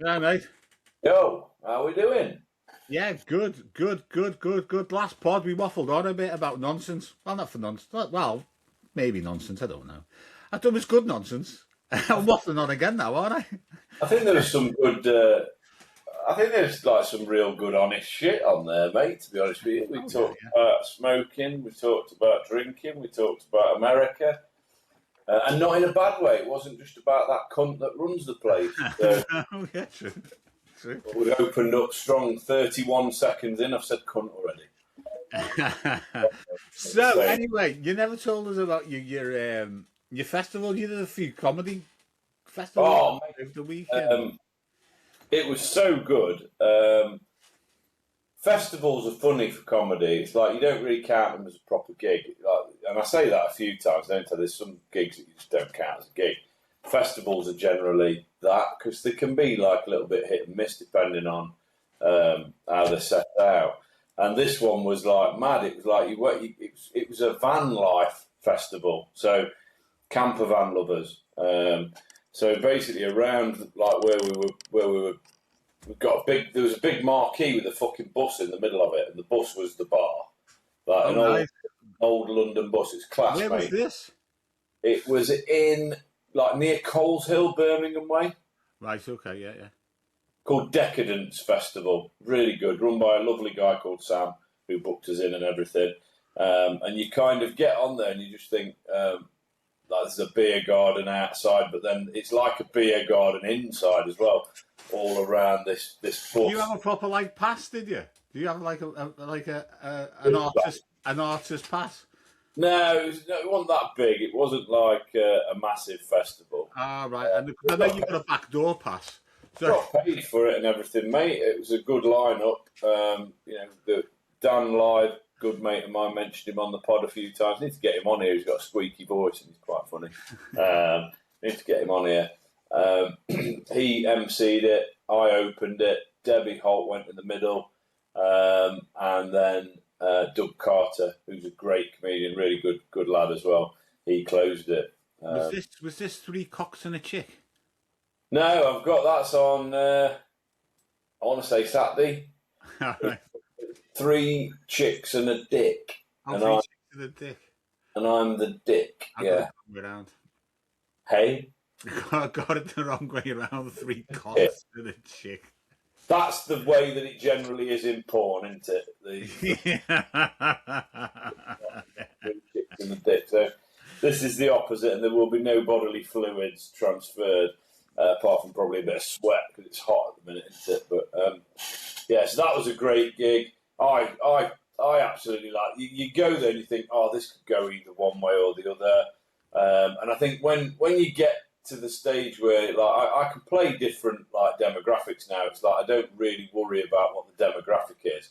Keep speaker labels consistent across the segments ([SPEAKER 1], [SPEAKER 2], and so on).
[SPEAKER 1] Yeah, mate.
[SPEAKER 2] Yo, how we doing?
[SPEAKER 1] Yeah, good. Last pod we waffled on a bit about nonsense. Well, not for nonsense. Well, maybe nonsense. I don't know. I thought it was good nonsense. I'm waffling on again now, aren't I?
[SPEAKER 2] I think there was some good. I think there's like some real good, honest shit on there, mate. To be honest with you, we
[SPEAKER 1] Oh yeah,
[SPEAKER 2] talked about smoking, we talked about drinking, we talked about America, and not in a bad way. It wasn't just about that cunt that runs the place. So
[SPEAKER 1] yeah. Oh yeah, true. True.
[SPEAKER 2] we opened up strong. 31 seconds in, I've said cunt already.
[SPEAKER 1] So
[SPEAKER 2] So,
[SPEAKER 1] anyway, you never told us about your festival. You did a few comedy festivals
[SPEAKER 2] oh,
[SPEAKER 1] over the
[SPEAKER 2] mate,
[SPEAKER 1] weekend.
[SPEAKER 2] it was so good. Festivals are funny for comedy. It's like you don't really count them as a proper gig. Like, and I say that a few times, don't I? There's some gigs that you just don't count as a gig. Festivals are generally that because they can be like a little bit hit and miss depending on how they're set out. And this one was like mad. It was like it was a van life festival. So camper van lovers. So basically around like where we were we've got a big. There was a big marquee with a fucking bus in the middle of it, and the bus was the bar, like
[SPEAKER 1] Oh,
[SPEAKER 2] an
[SPEAKER 1] nice.
[SPEAKER 2] old London bus. It's class,
[SPEAKER 1] Where was
[SPEAKER 2] mate.
[SPEAKER 1] this?
[SPEAKER 2] It was in like near Coles Hill, Birmingham way,
[SPEAKER 1] Right. Okay. Yeah. Yeah.
[SPEAKER 2] called Decadence Festival. Really good, run by a lovely guy called Sam who booked us in and everything. And you kind of get on there and you just think like there's a beer garden outside, but then it's like a beer garden inside as well, all around this bus.
[SPEAKER 1] Do you have a proper like pass? Did you? Do you have like an artist pass?
[SPEAKER 2] No, it wasn't that big. It wasn't like a massive festival.
[SPEAKER 1] Ah, right. And I know you've got a backdoor pass. So
[SPEAKER 2] Got paid for it and everything, mate. It was a good lineup. The Dan Live, good mate of mine, mentioned him on the pod a few times. Need to get him on here. He's got a squeaky voice and he's quite funny. Need to get him on here. He emceed it. I opened it. Debbie Holt went in the middle, and then Doug Carter, who's a great comedian, really good lad as well. He closed it.
[SPEAKER 1] was this three cocks and a chick?
[SPEAKER 2] No, I've got that's on. I want to say Saturday.
[SPEAKER 1] All right.
[SPEAKER 2] Three chicks and a dick,
[SPEAKER 1] Oh,
[SPEAKER 2] and
[SPEAKER 1] three
[SPEAKER 2] I
[SPEAKER 1] chicks and a dick.
[SPEAKER 2] and I'm the dick.
[SPEAKER 1] I got
[SPEAKER 2] Yeah.
[SPEAKER 1] it the wrong way around.
[SPEAKER 2] Hey,
[SPEAKER 1] I got it the wrong way around. Three cocks and a chick.
[SPEAKER 2] that's the way that it generally is in porn, isn't it? The three chicks and the dick. So this is the opposite, and there will be no bodily fluids transferred. Apart from probably a bit of sweat because it's hot at the minute, isn't it? But yeah, so that was a great gig. I absolutely like. You go there and you think, oh, this could go either one way or the other. And I think when you get to the stage where like I can play different like demographics now, it's like I don't really worry about what the demographic is.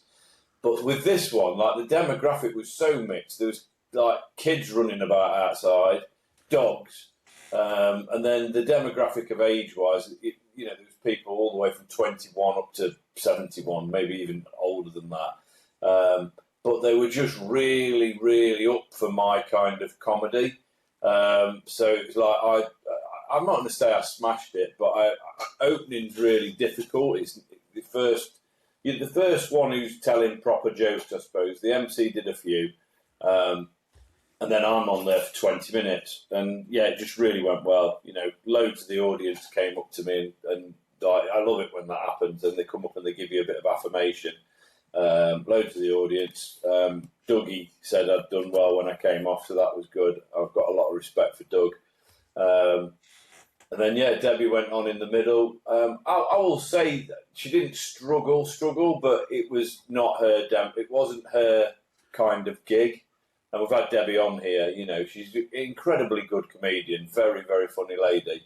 [SPEAKER 2] But with this one, like the demographic was so mixed. There was like kids running about outside, dogs. And then the demographic of age-wise, there was people all the way from 21 up to 71, maybe even older than that. But they were just really, really up for my kind of comedy. So it was like I'm not going to say I smashed it, but opening's really difficult. It's you're the first one who's telling proper jokes, I suppose. The MC did a few. And then I'm on there for 20 minutes. And yeah, it just really went well. Loads of the audience came up to me and I love it when that happens and they come up and they give you a bit of affirmation. Loads of the audience. Dougie said I'd done well when I came off, so that was good. I've got a lot of respect for Doug. And then, yeah, Debbie went on in the middle. I will say that she didn't struggle, but it was not her it wasn't her kind of gig. And we've had Debbie on here. She's an incredibly good comedian, very, very funny lady.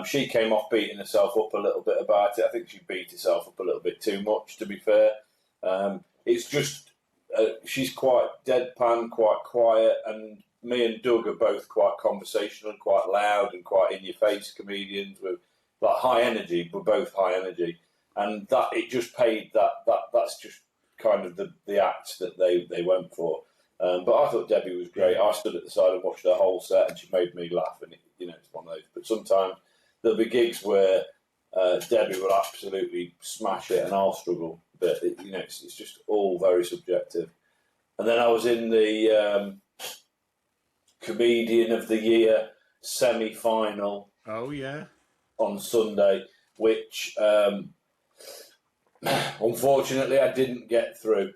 [SPEAKER 2] She came off beating herself up a little bit about it. I think she beat herself up a little bit too much, to be fair. It's just she's quite deadpan, quite quiet, and me and Doug are both quite conversational and quite loud and quite in-your-face comedians with like high energy. We're both high energy, and that it just paid that's just kind of the act that they went for. But I thought Debbie was great. I stood at the side and watched her whole set, and she made me laugh. And it's one of those. But sometimes there'll be gigs where Debbie will absolutely smash it and I'll struggle. But, it's just all very subjective. And then I was in the Comedian of the Year semi-final.
[SPEAKER 1] Oh, yeah.
[SPEAKER 2] On Sunday, which unfortunately I didn't get through.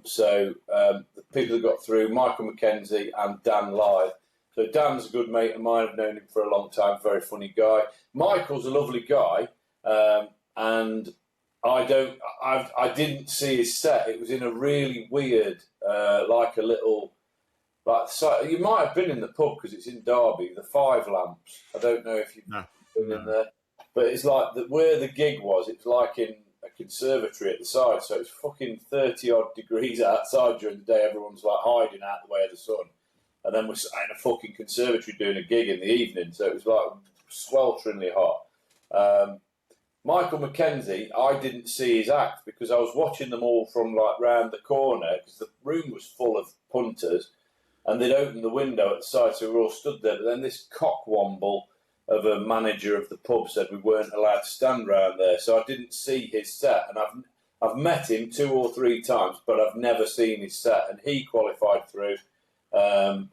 [SPEAKER 2] So the people who got through, Michael McKenzie and Dan Live. So Dan's a good mate of mine. I've known him for a long time. Very funny guy. Michael's a lovely guy, and I didn't see his set. It was in a really weird, like a little. So you might have been in the pub because it's in Derby, the Five Lamps. I don't know if you've been in there, but it's like where the gig was. It was like in a conservatory at the side, so it's fucking 30-odd degrees outside during the day. Everyone's like hiding out the way of the sun, and then we're in a fucking conservatory doing a gig in the evening, so it was like swelteringly hot. Michael McKenzie, I didn't see his act because I was watching them all from like round the corner because the room was full of punters. And they'd opened the window at the side, so we were all stood there. But then this cockwomble of a manager of the pub said we weren't allowed to stand round there. So I didn't see his set. And I've met him 2 or 3 times, but I've never seen his set. And he qualified through. And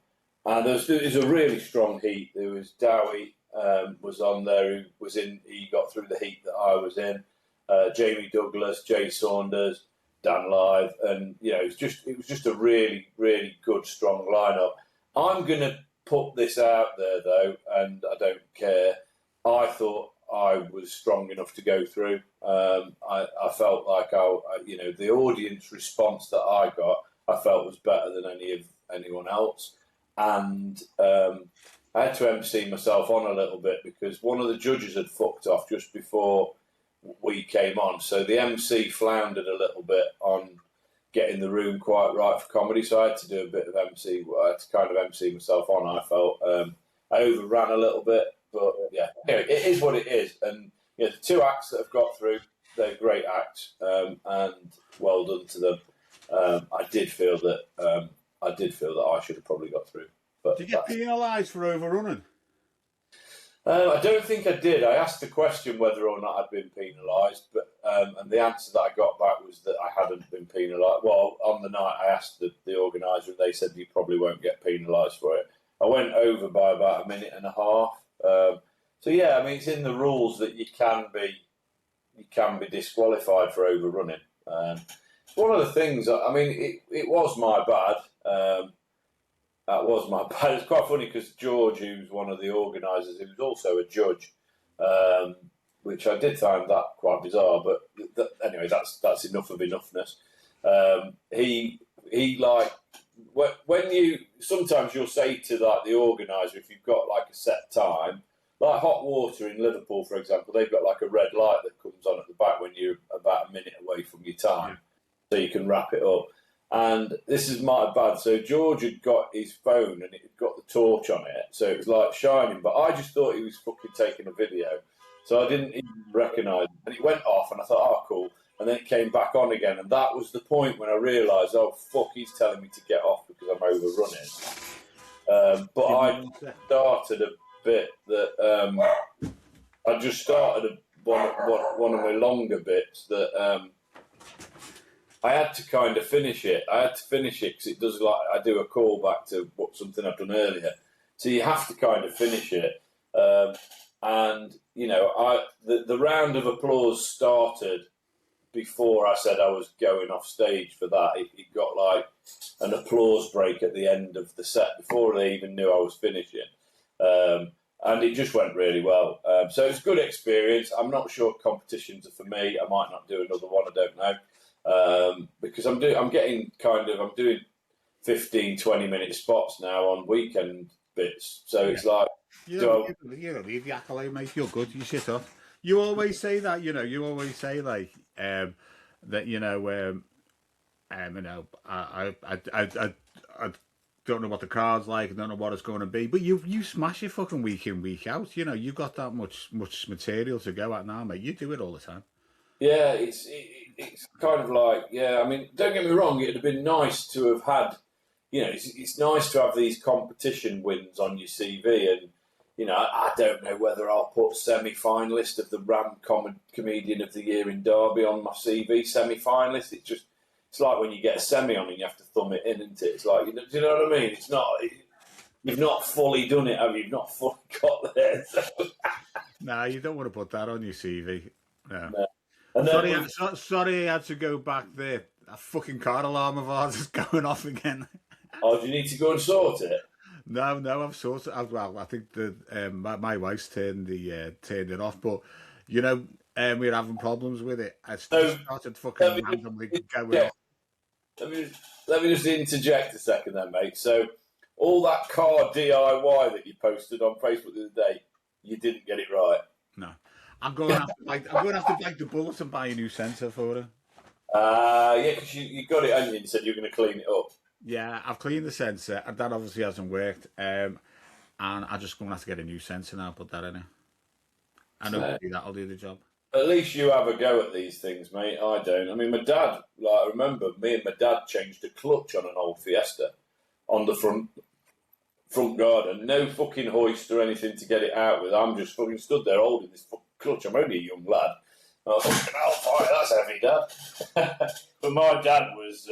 [SPEAKER 2] there was a really strong heat. There was Dowie was on there, he got through the heat that I was in. Jamie Douglas, Jay Saunders, Dan Live, and it was just a really, really good, strong lineup. I'm going to put this out there though, and I don't care. I thought I was strong enough to go through. I felt like the audience response that I got, I felt was better than anyone else, and I had to MC myself on a little bit because one of the judges had fucked off just before we came on, so the MC floundered a little bit on getting the room quite right for comedy, so I had to do a bit of MC. I had to kind of MC myself on. I felt I overran a little bit, but yeah, anyway, it is what it is. And the 2 acts that have got through, they're great acts, and well done to them. I did feel that I should have probably got through. But
[SPEAKER 1] did you get penalised for overrunning?
[SPEAKER 2] I don't think I did. I asked the question whether or not I'd been penalised, but and the answer that I got back was that I hadn't been penalised. Well, on the night I asked the organiser, and they said you probably won't get penalised for it. I went over by about a minute and a half. So yeah, I mean it's in the rules that you can be disqualified for overrunning. It's one of the things. I mean, it was my bad. That was my bad. It's quite funny because George, who's one of the organisers, he was also a judge, which I did find that quite bizarre. But anyway, that's enough of enoughness. He like when you sometimes you'll say to like the organiser if you've got like a set time, like Hot Water in Liverpool, for example, they've got like a red light that comes on at the back when you're about a minute away from your time, so you can wrap it up. And this is my bad. So George had got his phone and it had got the torch on it. So it was like shining. But I just thought he was fucking taking a video. So I didn't even recognise it. And it went off and I thought, oh, cool. And then it came back on again. And that was the point when I realised, oh, fuck, he's telling me to get off because I'm overrunning. But I started a bit that I just started one of my longer bits that I had to kind of finish it. I had to finish it because it does like I do a callback to something I've done earlier. So you have to kind of finish it. And the round of applause started before I said I was going off stage for that. It got like an applause break at the end of the set before they even knew I was finishing. And it just went really well. So it was a good experience. I'm not sure competitions are for me. I might not do another one. I don't know. Because I'm doing 15, 20-minute spots now on weekend bits. So it's like...
[SPEAKER 1] You don't leave the accolade, mate. You're good. You shit up. You always say that, you always say like, that, I don't know what the card's like. I don't know what it's going to be. But you smash it fucking week in, week out. You've got that much material to go at now, mate. You do it all the time.
[SPEAKER 2] Yeah, it's kind of like, I mean, don't get me wrong, it'd have been nice to have had, it's nice to have these competition wins on your CV and, I don't know whether I'll put semi-finalist of the Ram Comedian of the Year in Derby on my CV. Semi-finalist. It's like when you get a semi on and you have to thumb it in, isn't it? It's like, do you know what I mean? It's not. You've not fully done it, have you? You've not fully got there. So.
[SPEAKER 1] Nah, you don't want to put that on your CV. No.
[SPEAKER 2] No. And
[SPEAKER 1] Sorry, I had to go back there. A fucking car alarm of ours is going off again.
[SPEAKER 2] Oh, do you need to go and sort it?
[SPEAKER 1] No, I've sorted. I think my wife's turned it off, but we're having problems with it. I started fucking randomly going off.
[SPEAKER 2] Let me just interject a second, then, mate. So, all that car DIY that you posted on Facebook the other day, you didn't get it right.
[SPEAKER 1] No, I'm going to have to bite the bullet and buy a new sensor for it.
[SPEAKER 2] Yeah, because you got it, and you said you were going to clean it up.
[SPEAKER 1] Yeah, I've cleaned the sensor, and that obviously hasn't worked. And I'm just going to have to get a new sensor now, put that in it. And hopefully that'll do the job.
[SPEAKER 2] At least you have a go at these things, mate. I don't. I mean, my dad, I remember me and my dad changed a clutch on an old Fiesta on the front garden. No fucking hoist or anything to get it out with. I'm just fucking stood there holding this fucking clutch. I'm only a young lad. I was thinking, oh, fire, that's heavy, Dad. But my dad was...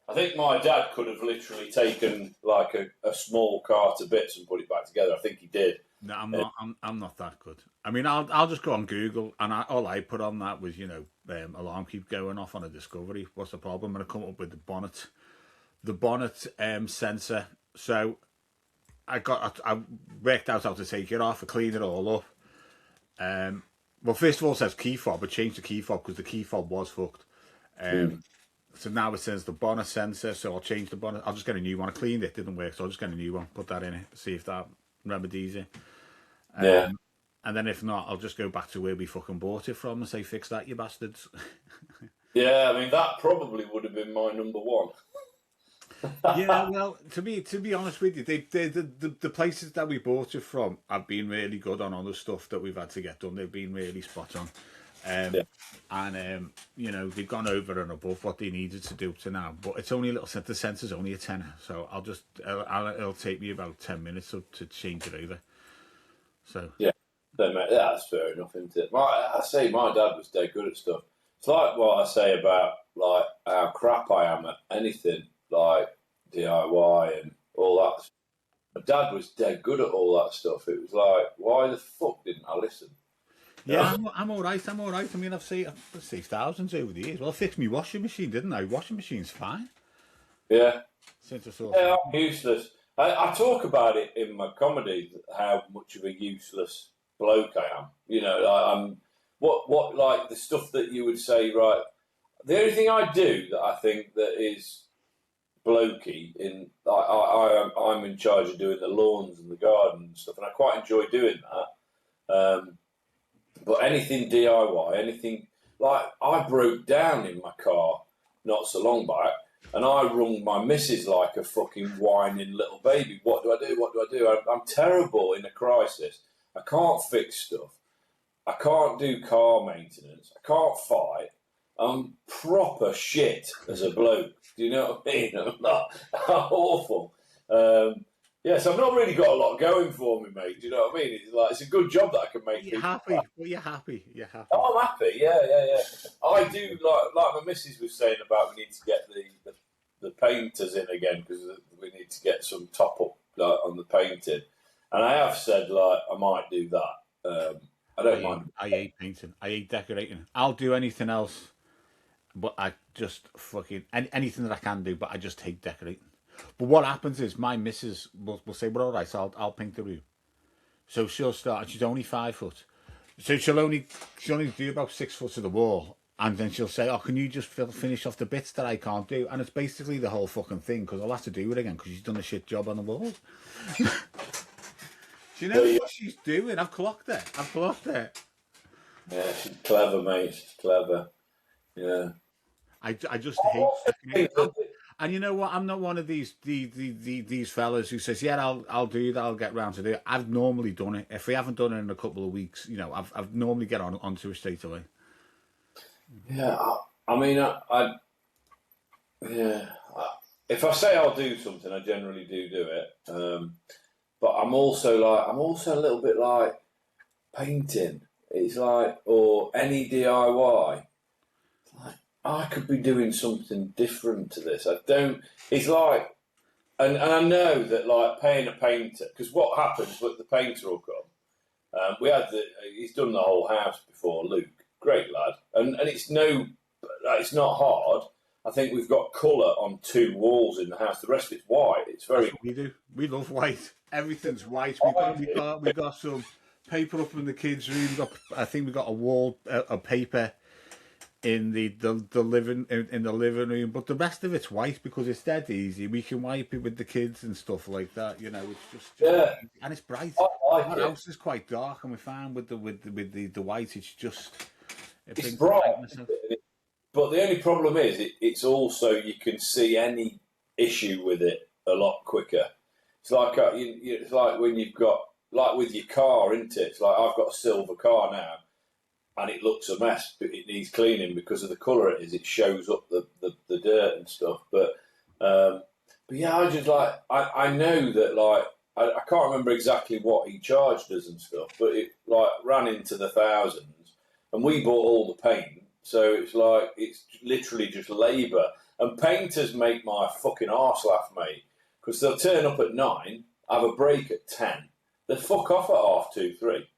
[SPEAKER 2] I think my dad could have literally taken like a small car to bits and put it back together. I think he did.
[SPEAKER 1] No, I'm not. I'm not that good. I mean, I'll just go on Google, and all I put on that was alarm keep going off on a Discovery. What's the problem? And I come up with the bonnet sensor. So I worked out how to take it off. I cleaned it all up. Well, first of all, it says key fob. I changed the key fob because the key fob was fucked. So now it says the bonnet sensor, so I'll change the bonnet. I'll just get a new one. I cleaned it, didn't work, so I'll just get a new one, put that in it, see if that remedies it.
[SPEAKER 2] Yeah.
[SPEAKER 1] And then if not, I'll just go back to where we fucking bought it from and say, fix that, you bastards.
[SPEAKER 2] Yeah, I mean, that probably would have been my number one.
[SPEAKER 1] Yeah, well, to be honest with you, the places that we bought it from have been really good on other stuff that we've had to get done. They've been really spot on. And they've gone over and above what they needed to do to now, but it's only a little. The sensor's only a tenner, so it'll take me about 10 minutes to change it over. So
[SPEAKER 2] yeah, that's fair enough, isn't it? I say my dad was dead good at stuff. It's like what I say about like how crap I am at anything like DIY and all that. My dad was dead good at all that stuff. It was like, why the fuck didn't I listen?
[SPEAKER 1] Yeah, I'm all right. I mean, I've saved thousands over the years. Well, I fixed my washing machine, didn't I? Washing machine's fine.
[SPEAKER 2] Yeah.
[SPEAKER 1] Since I
[SPEAKER 2] saw I'm useless. I talk about it in my comedy, how much of a useless bloke I am. I'm what like the stuff that you would say, right? The only thing I do that I think that is blokey I'm in charge of doing the lawns and the garden and stuff, and I quite enjoy doing that. But anything DIY, anything like I broke down in my car not so long back, and I rung my missus like a fucking whining little baby. What do I do? What do I do? I'm terrible in a crisis. I can't fix stuff. I can't do car maintenance. I can't fight. I'm proper shit as a bloke. Do you know what I mean? I'm awful. So I've not really got a lot going for me, mate. Do you know what I mean? It's a good job that I can make.
[SPEAKER 1] You're happy. Well, you're happy.
[SPEAKER 2] Oh, I'm happy. Yeah. I do like my missus was saying about we need to get the painters in again because we need to get some top up on the painting. And I have said like I might do that. I don't mind.
[SPEAKER 1] I hate painting. I hate decorating. I'll do anything else, but I just fucking anything that I can do. But I just hate decorating. But what happens is my missus will say, well, all right, so I'll paint the room. So she'll start, she's only 5 foot. So she'll only do about 6 foot of the wall. And then she'll say, oh, can you just finish off the bits that I can't do? And it's basically the whole fucking thing, because I'll have to do it again, because she's done a shit job on the wall. Do you know what she's doing? I've clocked it.
[SPEAKER 2] Yeah, she's clever, mate. She's clever. Yeah.
[SPEAKER 1] I just hate... And you know what? I'm not one of these fellas who says, "Yeah, I'll do that. I'll get round to do it." I've normally done it. If we haven't done it in a couple of weeks, I've normally get onto it straight away.
[SPEAKER 2] Yeah, I mean, if I say I'll do something, I generally do it. but I'm also a little bit like painting. It's like, or any DIY. It's like, I could be doing something different to this. I don't. It's like, and I know that like paying a painter, because what happens? Look, the painter will come. He's done the whole house before. Luke, great lad, and it's not hard. I think we've got colour on 2 walls in the house. The rest of it's white. It's very.
[SPEAKER 1] That's what we do. We love white. Everything's white. We got some paper up in the kids' room. I think we got a wall a paper in the living room, but the rest of it's white because it's dead easy. We can wipe it with the kids and stuff like that. You know, it's just and it's bright. Our house is quite dark, and we found with the white, it's just
[SPEAKER 2] it's bright. But the only problem is, it's also you can see any issue with it a lot quicker. It's like it's like when you've got like with your car, isn't it? It's like I've got a silver car now, and it looks a mess, but it needs cleaning because of the colour it is. It shows up the dirt and stuff. But yeah, I just like I know that like I can't remember exactly what he charged us and stuff, but it like ran into the thousands, and we bought all the paint. So it's like, it's literally just labour. And painters make my fucking arse laugh, mate. Because they'll turn up at 9, have a break at 10. They fuck off at 2:30, 3.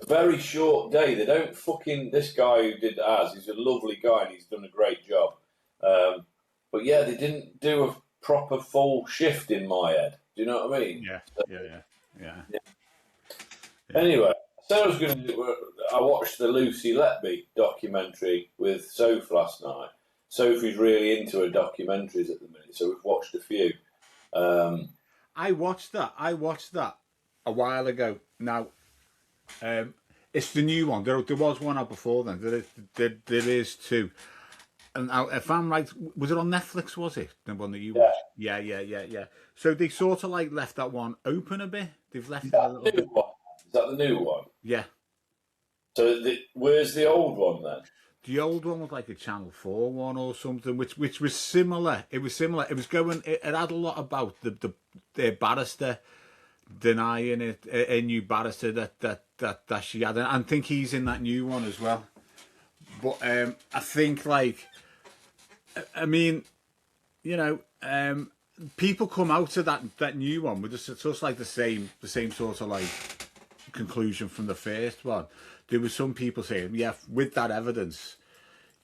[SPEAKER 2] A very short day. They don't fucking... This guy who did ours, he's a lovely guy and he's done a great job. But yeah, they didn't do a proper full shift in my head. Do you know what I mean?
[SPEAKER 1] Yeah,
[SPEAKER 2] so,
[SPEAKER 1] yeah.
[SPEAKER 2] Anyway... So I watched the Lucy Letby documentary with Soph last night. Sophie's really into her documentaries at the minute, so we've watched a few.
[SPEAKER 1] I watched that a while ago. Now, it's the new one. There was one out before then. There is 2. And if I'm right, was it on Netflix? Was it the one that you watched? Yeah. So they sort of like left that one open a bit. They've left it a little bit.
[SPEAKER 2] Is that the new one?
[SPEAKER 1] Yeah.
[SPEAKER 2] So where's the old one then?
[SPEAKER 1] The old one was like a Channel 4 one or something, which was similar. It was similar. It was going. It had a lot about the barrister denying it, a new barrister that she had, and I think he's in that new one as well. But I think like, I mean, you know, people come out of that new one with just like the same sort of like conclusion from the first one. There was some people saying, yeah, with that evidence,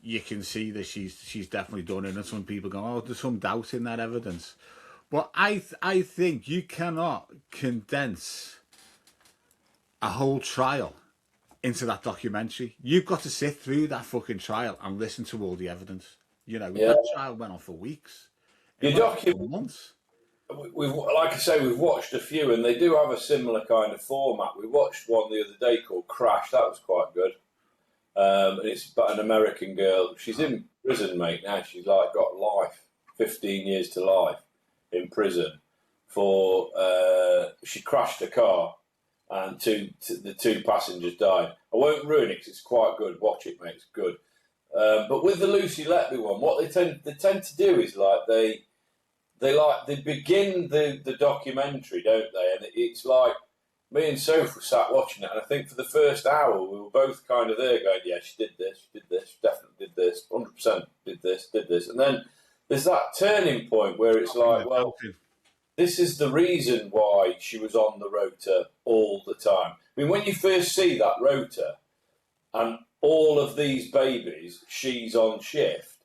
[SPEAKER 1] you can see that she's definitely done it, and some people go, oh, there's some doubt in that evidence. But I think you cannot condense a whole trial into that documentary. You've got to sit through that fucking trial and listen to all the evidence. You know, that trial went on for weeks.
[SPEAKER 2] Your document months. Like I say, we've watched a few, and they do have a similar kind of format. We watched one the other day called Crash. That was quite good. And it's about an American girl. She's in prison, mate. Now she's like got life, 15 years to life in prison for she crashed a car and the 2 passengers died. I won't ruin it because it's quite good. Watch it, mate. It's good. But with the Lucy Letby one, what they tend to do is like they begin the documentary, don't they? And it's like me and Soph were sat watching it, and I think for the first hour we were both kind of there going, yeah, she did this, definitely did this, 100% did this. And then there's that turning point where it's like, well, this is the reason why she was on the rota all the time. I mean, when you first see that rota and all of these babies, she's on shift,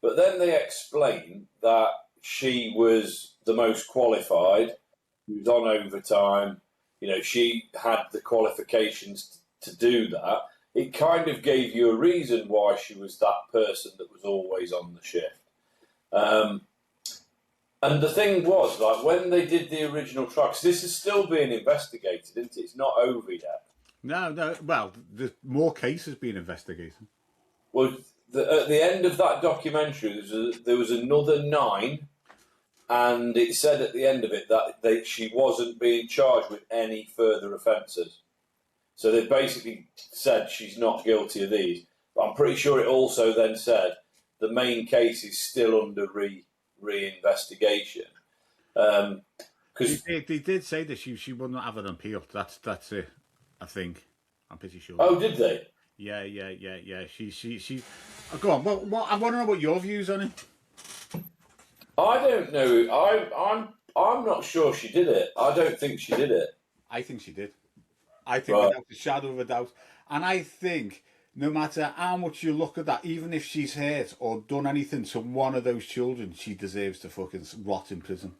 [SPEAKER 2] but then they explain that she was the most qualified, she was on overtime, you know, she had the qualifications to do that. It kind of gave you a reason why she was that person that was always on the shift. And the thing was, like, when they did the original trial, 'cause this is still being investigated, isn't it? It's not over yet.
[SPEAKER 1] No. Well, there's more cases being investigated.
[SPEAKER 2] Well, at the end of that documentary, there was another 9, and it said at the end of it that she wasn't being charged with any further offences. So they basically said she's not guilty of these. But I'm pretty sure it also then said the main case is still under reinvestigation. Because Because
[SPEAKER 1] They did say that she wouldn't have an appeal. That's it. I think. I'm pretty sure.
[SPEAKER 2] oh, did they?
[SPEAKER 1] Yeah. She. Oh, go on. What? I want to know what your views on it.
[SPEAKER 2] I don't know. I'm not sure she did it. I don't think she did it.
[SPEAKER 1] I think she did. I think
[SPEAKER 2] Right.
[SPEAKER 1] without a shadow of a doubt. And I think no matter how much you look at that, even if she's hurt or done anything to one of those children, she deserves to fucking rot in prison.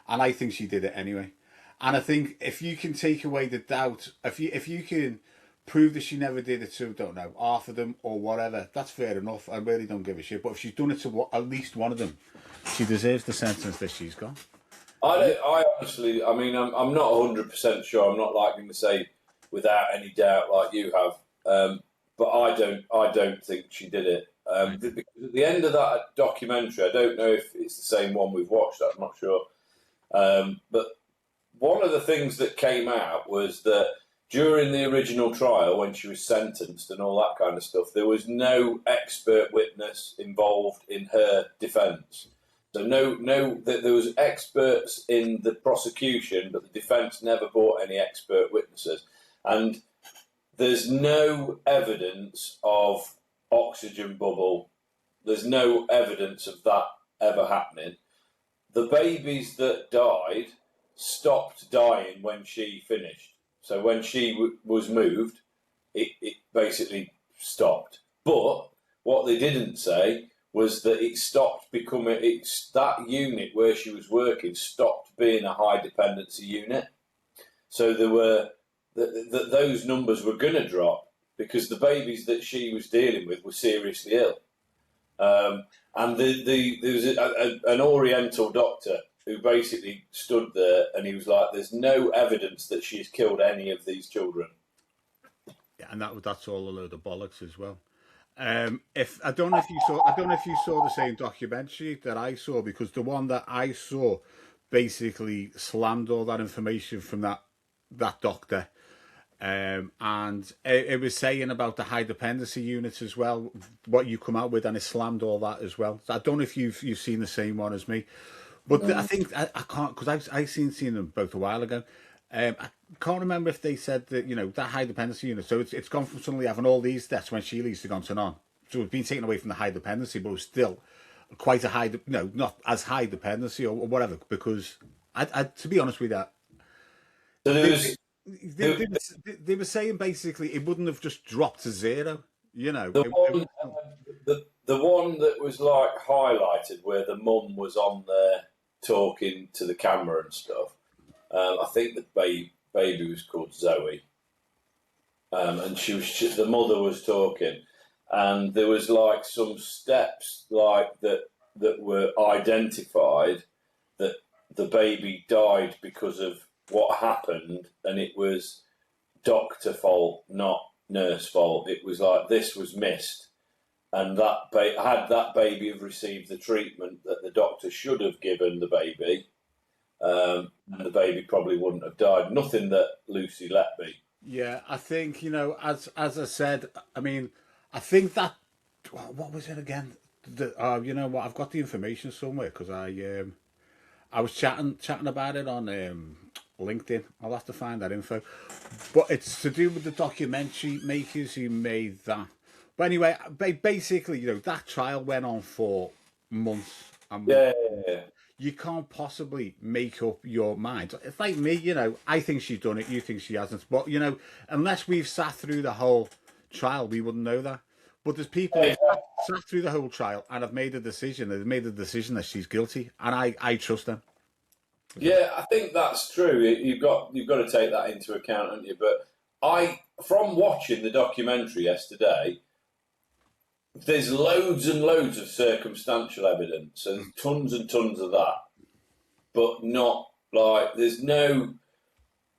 [SPEAKER 1] And I think she did it anyway. And I think if you can take away the doubt, if you can prove that she never did it to, don't know, half of them or whatever, that's fair enough. I really don't give a shit. But if she's done it to at least one of them, she deserves the sentence that she's got.
[SPEAKER 2] I honestly, I mean, I'm not 100% sure. I'm not likely to say without any doubt like you have. But I don't think she did it. Because at the end of that documentary, I don't know if it's the same one we've watched. I'm not sure. But one of the things that came out was that during the original trial, when she was sentenced and all that kind of stuff, there was no expert witness involved in her defence. So that there was experts in the prosecution, but the defence never brought any expert witnesses. And there's no evidence of oxygen bubble. There's no evidence of that ever happening. The babies that died stopped dying when she finished. So when she was moved, it basically stopped. But what they didn't say was that it stopped becoming, that unit where she was working stopped being a high dependency unit. So there were, those numbers were going to drop because the babies that she was dealing with were seriously ill. And there was an Oriental doctor who basically stood there and he was like, there's no evidence that she's killed any of these children.
[SPEAKER 1] Yeah, and that's all a load of bollocks as well. If I don't know if you saw the same documentary that I saw, because the one that I saw basically slammed all that information from that doctor, and it was saying about the high dependency units as well, what you come out with, and it slammed all that as well. So I don't know if you've seen the same one as me, but I think I can't, because I seen them both a while ago. I can't remember if they said that, that high dependency unit. So it's gone from suddenly having all these deaths when she leaves to gone to none. So it's been taken away from the high dependency, but it was still quite a high, not as high dependency or whatever. Because to be honest with that, they were saying basically it wouldn't have just dropped to zero.
[SPEAKER 2] The one that was like highlighted where the mum was on there talking to the camera and stuff. I think the baby was called Zoe, and the mother was talking, and there was like some steps like that were identified that the baby died because of what happened, and it was doctor fault, not nurse fault. It was like this was missed, and had that baby have received the treatment that the doctor should have given the baby. The baby probably wouldn't have died. Nothing that Lucy let be.
[SPEAKER 1] Yeah, I think, as I said, I mean, I think that, what was it again? You know what? I've got the information somewhere because I was chatting about it on LinkedIn. I'll have to find that info. But it's to do with the documentary makers who made that. But anyway, basically, that trial went on for months and months.
[SPEAKER 2] Yeah.
[SPEAKER 1] You can't possibly make up your mind. It's like me, I think she's done it, you think she hasn't. But, unless we've sat through the whole trial, we wouldn't know that. But there's people who sat through the whole trial and have made a decision. They've made a decision that she's guilty, and I trust them.
[SPEAKER 2] Yeah, I think that's true. You've got to take that into account, haven't you? But from watching the documentary yesterday, there's loads and loads of circumstantial evidence and tons of that, but not like there's no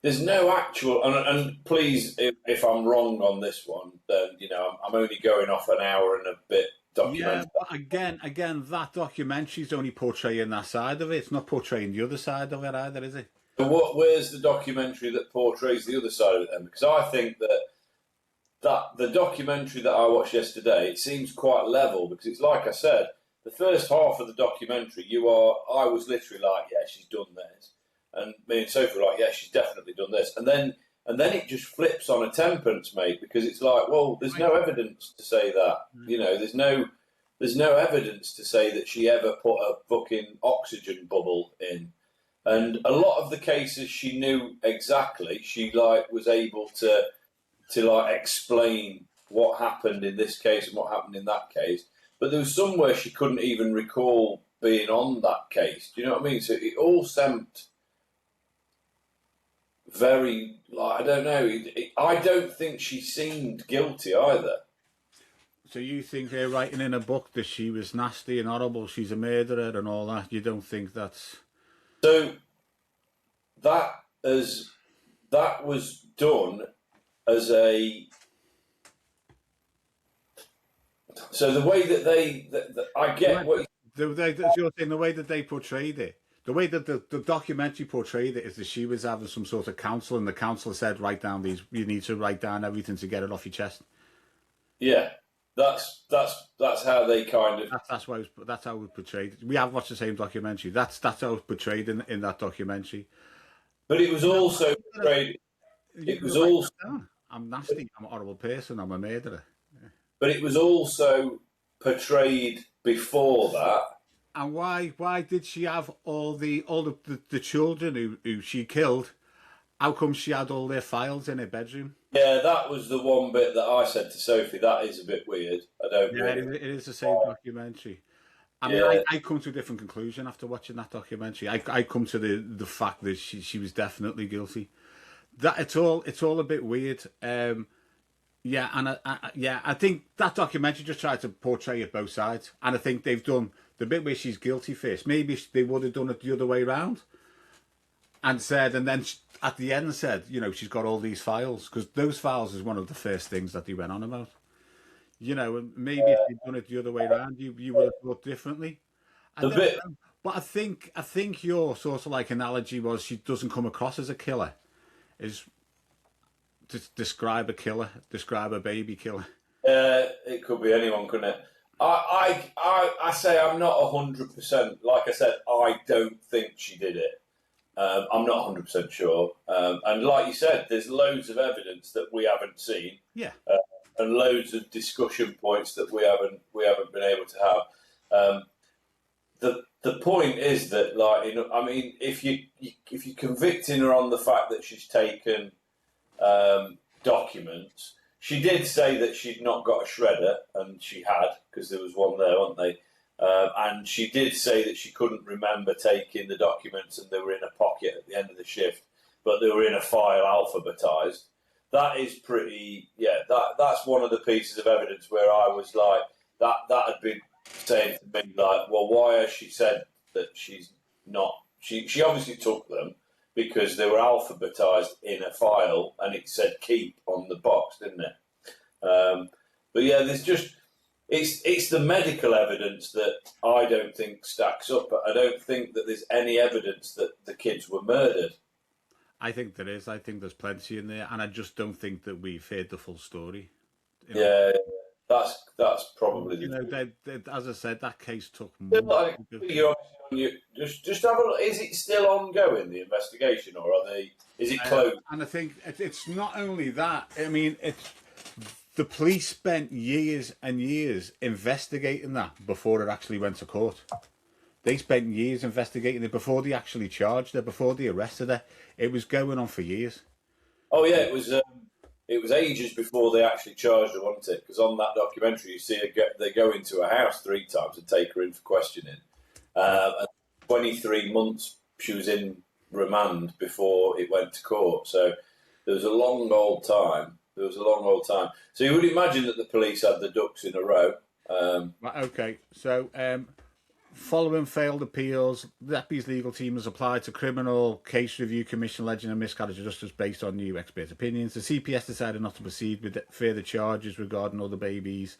[SPEAKER 2] actual. And please, if I'm wrong on this one, then I'm only going off an hour and a bit documentary.
[SPEAKER 1] Yeah, but again, that documentary's only portraying that side of it. It's not portraying the other side of it either, is it?
[SPEAKER 2] So where's the documentary that portrays the other side of it then? Because I think that the documentary that I watched yesterday, it seems quite level because it's like I said, the first half of the documentary, I was literally like, yeah, she's done this. And me and Sophie were like, yeah, she's definitely done this. And then it just flips on a tenpence, mate, because it's like, well, there's no evidence to say that. You know, there's no evidence to say that she ever put a fucking oxygen bubble in. And a lot of the cases she knew exactly. She was able to explain what happened in this case and what happened in that case. But there was somewhere she couldn't even recall being on that case. Do you know what I mean? So it all seemed very, I don't know. I don't think she seemed guilty either.
[SPEAKER 1] So you think they're writing in a book that she was nasty and horrible, she's a murderer and all that? You don't think that's...
[SPEAKER 2] So that was done as a... So the way that I get what...
[SPEAKER 1] You're saying the way that they portrayed it, the way that the documentary portrayed it is that she was having some sort of counsel, and the counsellor said, you need to write down everything to get it off your chest.
[SPEAKER 2] Yeah, that's how they kind of...
[SPEAKER 1] That's how it was portrayed. We have watched the same documentary. That's how it was portrayed in that documentary.
[SPEAKER 2] But it was also portrayed... It was also...
[SPEAKER 1] I'm nasty, I'm a horrible person, I'm a murderer.
[SPEAKER 2] But it was also portrayed before that.
[SPEAKER 1] And why did she have all the children who she killed? How come she had all their files in her bedroom?
[SPEAKER 2] Yeah, that was the one bit that I said to Sophie, that is a bit weird. I don't really...
[SPEAKER 1] it is the same documentary. I mean, I come to a different conclusion after watching that documentary. I come to the fact that she was definitely guilty. That it's all a bit weird. I think that documentary just tried to portray it both sides, and I think they've done the bit where she's guilty first. Maybe they would have done it the other way around, and then at the end said, she's got all these files, because those files is one of the first things that they went on about. And maybe if they'd done it the other way around, you would have thought differently. But I think your sort of analogy was she doesn't come across as a killer. Is describe a killer, describe a baby killer.
[SPEAKER 2] It could be anyone, couldn't it? I say I'm not 100%. Like I said, I don't think she did it. I'm not 100% sure. And like you said, there's loads of evidence that we haven't seen.
[SPEAKER 1] Yeah.
[SPEAKER 2] And loads of discussion points that we haven't been able to have. The point is that, if you're convicting her on the fact that she's taken documents, she did say that she'd not got a shredder, and she had, because there was one there, wasn't they? And she did say that she couldn't remember taking the documents, and they were in a pocket at the end of the shift, but they were in a file alphabetised. That is pretty, that's one of the pieces of evidence where I was like, that had been saying to me, like, well, why has she said that she's not... She obviously took them because they were alphabetised in a file, and it said keep on the box, didn't it? But yeah, there's just... It's the medical evidence that I don't think stacks up, but I don't think that there's any evidence that the kids were murdered.
[SPEAKER 1] I think there is. I think there's plenty in there, and I just don't think that we've heard the full story.
[SPEAKER 2] Yeah, that's probably...
[SPEAKER 1] as I said, that case took more...
[SPEAKER 2] Just have a look. Is it still ongoing, the investigation, or is it closed?
[SPEAKER 1] And I think it's not only that. I mean, the police spent years and years investigating that before it actually went to court. They spent years investigating it before they actually charged her, before they arrested her. It was going on for years.
[SPEAKER 2] Oh yeah, it was ages before they actually charged her, wasn't it? Because on that documentary, you see they go into a house 3 times and take her in for questioning. And 23 months she was in remand before it went to court. So there was a long old time. So you would imagine that the police had the ducks in a row.
[SPEAKER 1] Okay, so following failed appeals, the Appy's legal team has applied to Criminal Case Review Commission alleging a miscarriage of justice based on new expert opinions. The CPS decided not to proceed with further charges regarding other babies.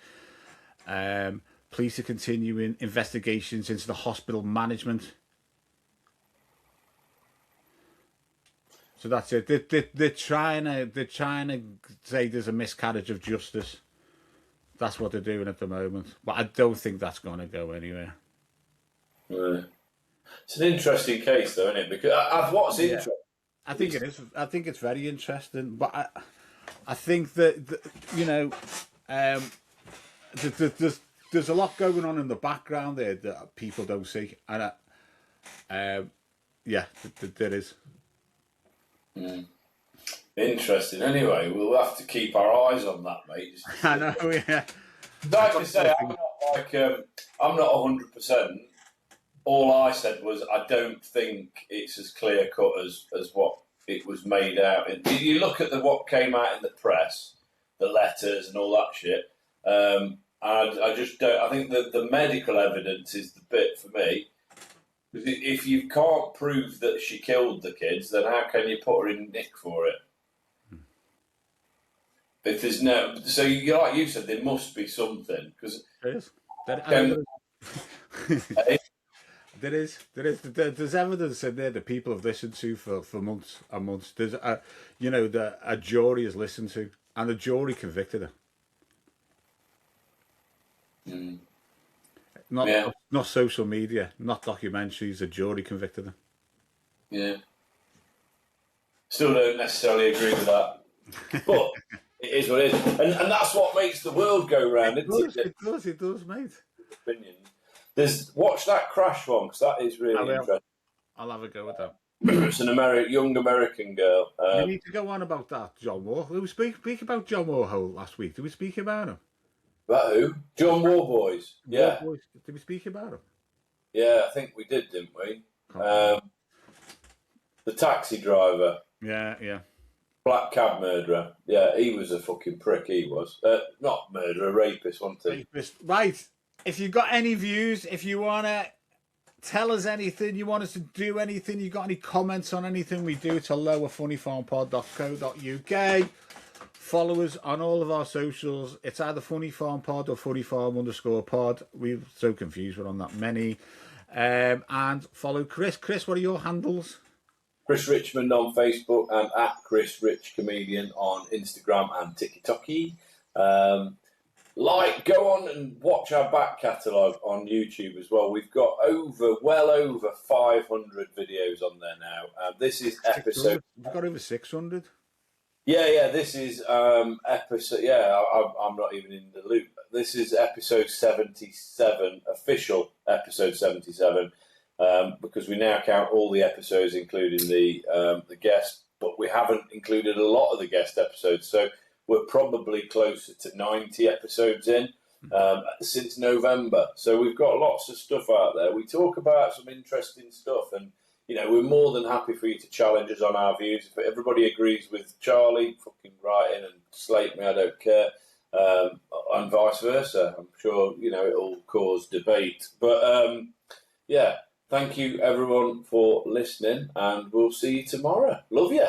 [SPEAKER 1] Police are continuing investigations into the hospital management. So that's it. They're trying to say there's a miscarriage of justice. That's what they're doing at the moment. But I don't think that's going to go anywhere.
[SPEAKER 2] Right. It's an interesting case, though, isn't it? Because what's interesting.
[SPEAKER 1] I think it is. I think it's very interesting, but I think that there's a lot going on in the background there that people don't see, and there is.
[SPEAKER 2] Mm. Interesting. Anyway, we'll have to keep our eyes on that, mate.
[SPEAKER 1] I know. Yeah.
[SPEAKER 2] Like I say, I'm not 100%. All I said was I don't think it's as clear cut as what it was made out. You look at what came out in the press, the letters and all that shit. And I just don't. I think the medical evidence is the bit for me. If you can't prove that she killed the kids, then how can you put her in nick for it? If there's no, so like you said, there must be something because
[SPEAKER 1] there is. There is. There's evidence in there that people have listened to for months and months. There's a jury has listened to, and the jury convicted her.
[SPEAKER 2] Mm.
[SPEAKER 1] Not social media, not documentaries. A jury convicted her.
[SPEAKER 2] Yeah. Still don't necessarily agree with that, but it is what it is, and that's what makes the world go round.
[SPEAKER 1] It does, mate.
[SPEAKER 2] Opinion. Watch that Crash one because that is really interesting.
[SPEAKER 1] I'll have a go with that.
[SPEAKER 2] It's an young American girl.
[SPEAKER 1] We need to go on about that, John Moore. We speak about John Moore last week. Did we speak about him?
[SPEAKER 2] About who? John Warboys. Yeah.
[SPEAKER 1] Warboys. Did we speak about him?
[SPEAKER 2] Yeah, I think we did, didn't we? The taxi driver.
[SPEAKER 1] Yeah.
[SPEAKER 2] Black cab murderer. Yeah, he was a fucking prick, he was. Not murderer, rapist, wasn't he?
[SPEAKER 1] Rapist. Right. If you've got any views, if you want to tell us anything, you want us to do anything, you got any comments on anything we do, it's hello at funnyfarmpod.co.uk. Follow us on all of our socials. It's either Funnyfarm Pod or Funnyfarm_pod. We're so confused. We're on that many. And follow Chris. Chris, what are your handles?
[SPEAKER 2] Chris Richmond on Facebook and at Chris Rich Comedian on Instagram and TikTok. Go on and watch our back catalogue on YouTube as well. We've got well over 500 videos on there now. This is episode.
[SPEAKER 1] We've got over 600.
[SPEAKER 2] Yeah. This is episode. Yeah, I'm not even in the loop. This is episode 77, official episode 77, because we now count all the episodes, including the guest, but we haven't included a lot of the guest episodes. So we're probably closer to 90 episodes in since November. So we've got lots of stuff out there. We talk about some interesting stuff, and we're more than happy for you to challenge us on our views. If everybody agrees with Charlie, fucking write in and slate me, I don't care. And vice versa. I'm sure, it'll cause debate. But, thank you, everyone, for listening, and we'll see you tomorrow. Love you.